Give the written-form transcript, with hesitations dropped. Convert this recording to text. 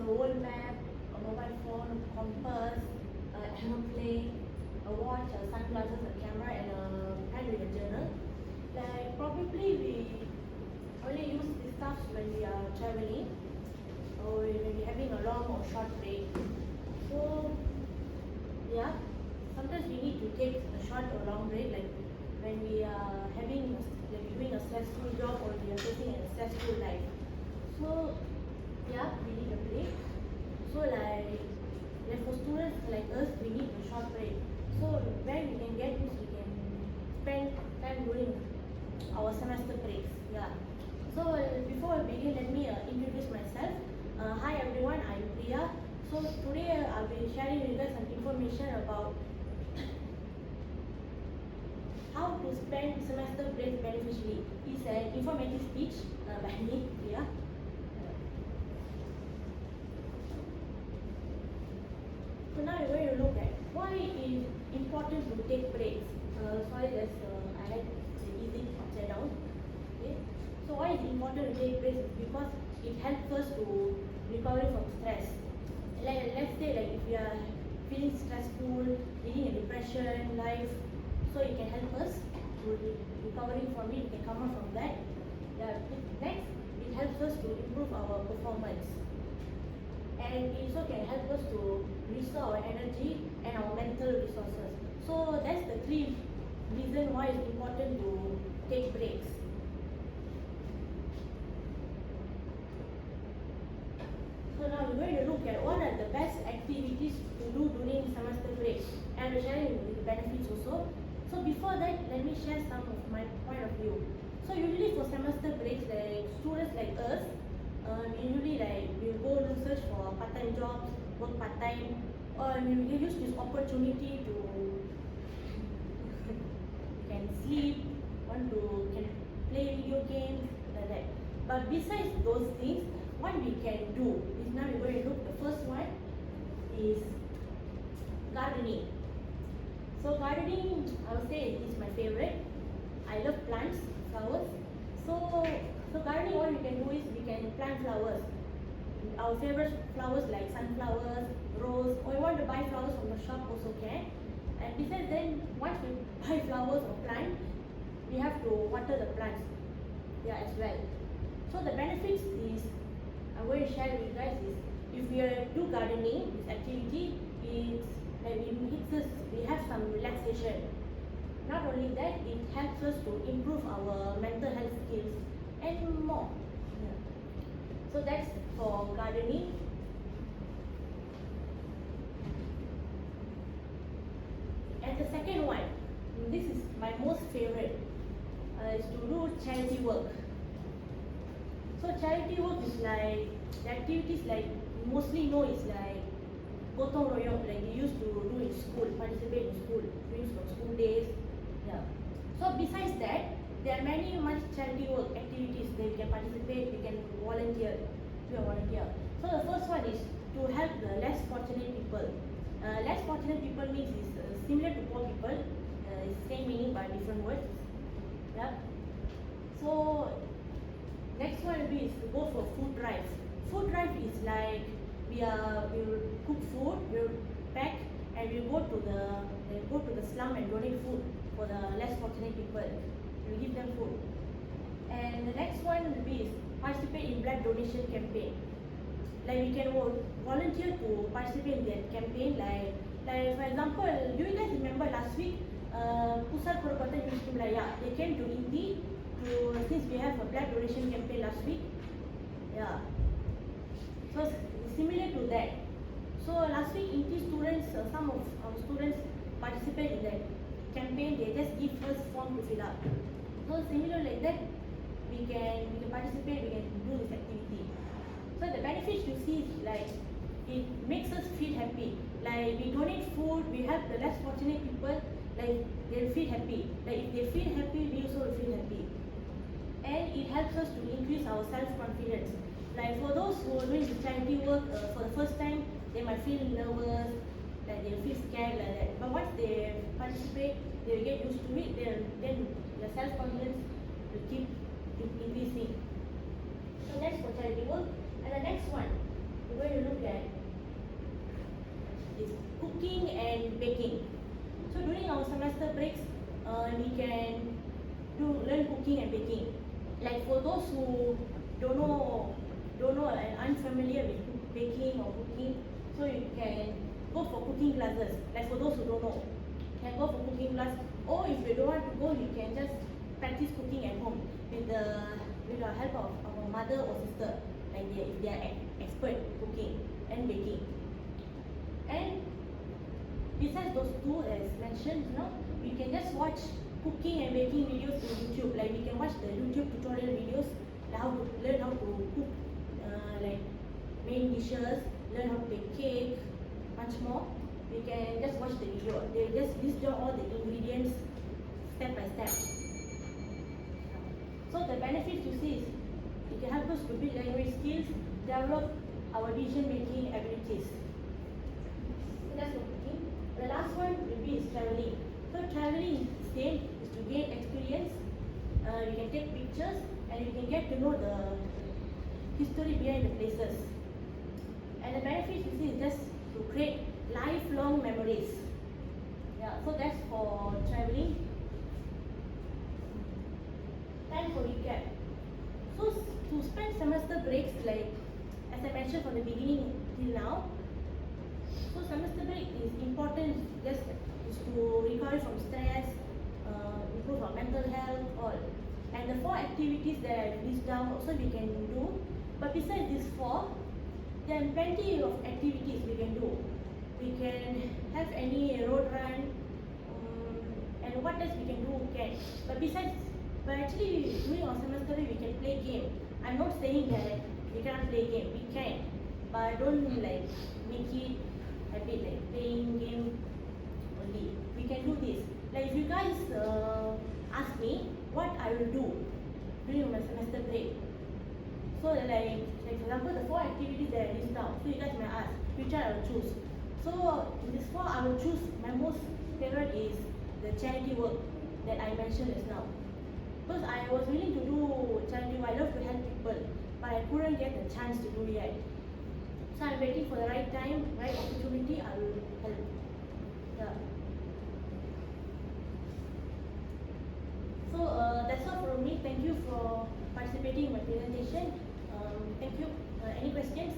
world map, a mobile phone, a compass, an aeroplane, a watch, a sunglasses, a camera, and a pen with a journal. Like probably we only use these stuff when we are traveling or when we're having a long or short break. So yeah, sometimes we need to take a short or long break, like when we are having like doing a stressful job or we are facing a stressful life. So yeah, we need a break. So like for students like us, we need a short break. So when we can get this, we can spend time during our semester breaks. Yeah. So before I begin, let me introduce myself. Hi everyone, I'm Priya. So today I'll be sharing with you guys some information about how to spend semester break beneficially. It's an informative speech by me, Priya. So now we're going to look at why it is important to take breaks. Sorry, I had the easy upside down. Okay. So why is it important to take breaks? Because it helps us to recover from stress. Let's say like if we are feeling stressful, living a depression, life, so it can help us to recovering from it. We can come out from that. Yeah. Next, it helps us to improve our performance. And it also can help us to restore our energy and our mental resources. So that's the three reasons why it's important to take breaks. So now we're going to look at what are the best activities to do during semester break, and we're sharing the benefits also. So before that, let me share some of my point of view. So usually for semester breaks, like students like us, usually like we go to search for part-time jobs, work part-time, or we use this opportunity to can sleep, can play video games, like that. But besides those things, what we can do is now we're going to look. The first one is gardening. So gardening, I would say, is my favorite. I love plants, flowers. So gardening, what we can do is we can plant flowers. Our favorite flowers like sunflowers, rose, or we want to buy flowers from the shop also can. And besides then, once we buy flowers or plant, we have to water the plants, yeah, as well. So the benefits is, I'm going to share with you guys is, if we do gardening, this activity, it's like we have some relaxation. Not only that, it helps us to improve our mental health skills and more. Yeah. So that's for gardening. And the second one, this is my most favorite, is to do charity work. So charity work is like the activities like mostly know is like gotong royong, like you used to do in school, participate in school, during school days. Yeah. So besides that, there are many much charity work activities that we can participate, we can volunteer, be a volunteer. So the first one is to help the less fortunate people. Less fortunate people means is similar to poor people, it's same meaning but different words. Yeah. So next one will be is to go for food drives. Food drive is like we will cook food, we will pack, and we go to the slum and donate food for the less fortunate people. We give them food. And the next one will be is participate in blood donation campaign. Like we can volunteer to participate in that campaign. Like for example, do you guys remember last week, Pusat Perubatan Universiti Melaya, they came to Inti since we have a blood donation campaign last week. Yeah. So similar to that. So last week Inti students, some of our students participate in that campaign. They just give us form to fill up. So similar like that, we can participate, we can do this activity. So the benefits you see is like it makes us feel happy. Like we donate food, we help the less fortunate people, like they'll feel happy. Like if they feel happy, we also will feel happy. And it helps us to increase our self-confidence. Like for those who are doing this charity work for the first time, they might feel nervous, like they feel scared like that. But once they participate, they will get used to it, then their self-confidence will keep increasing. So that's for charity work. And the next one going to look at is cooking and baking. So during our semester breaks, we can learn cooking and baking. Like for those who don't know and unfamiliar with baking or cooking, so you can go for cooking classes. Like for those who don't know, can go for cooking class. Or if you don't want to go, you can just practice cooking at home with the help of our mother or sister. Like they are expert cooking and baking. And besides those two, as mentioned, we can just watch cooking and baking videos on YouTube. Like we can watch the YouTube tutorial videos, like how to learn how to cook, like main dishes, learn how to bake cake, much more. We can just watch the video. They just list down all the ingredients step by step. So the benefits you see is it can help us to build language skills, develop our decision making abilities. So that's for cooking. The last one will be is traveling. So traveling instead is to gain experience. You can take pictures and you can get to know the history behind the places. And the benefits you see is just to create lifelong memories. Yeah, so that's for traveling. Time for recap. So to spend semester breaks, like as I mentioned from the beginning till now, so semester break is important just is to recover from stress, improve our mental health, all. And the 4 activities that I list down also we can do. But besides these 4, there are plenty of activities we can do. We can have any road run, and what else we can do can. But actually during our semester we can play game. I'm not saying that we cannot play game. We can, but don't like make it a bit like playing game only. We can do this. Like if you guys ask me what I will do during my semester break. So like for example the 4 activities that I list down. So you guys may ask which one I will choose. So in this 4 I will choose my most favorite is the charity work that I mentioned just now. Because I was willing to do charity work, I love to help people, but I couldn't get the chance to do it yet. So I'm waiting for the right time, right opportunity, I will help. Yeah. So that's all from me. Thank you for participating in my presentation. Thank you. Any questions?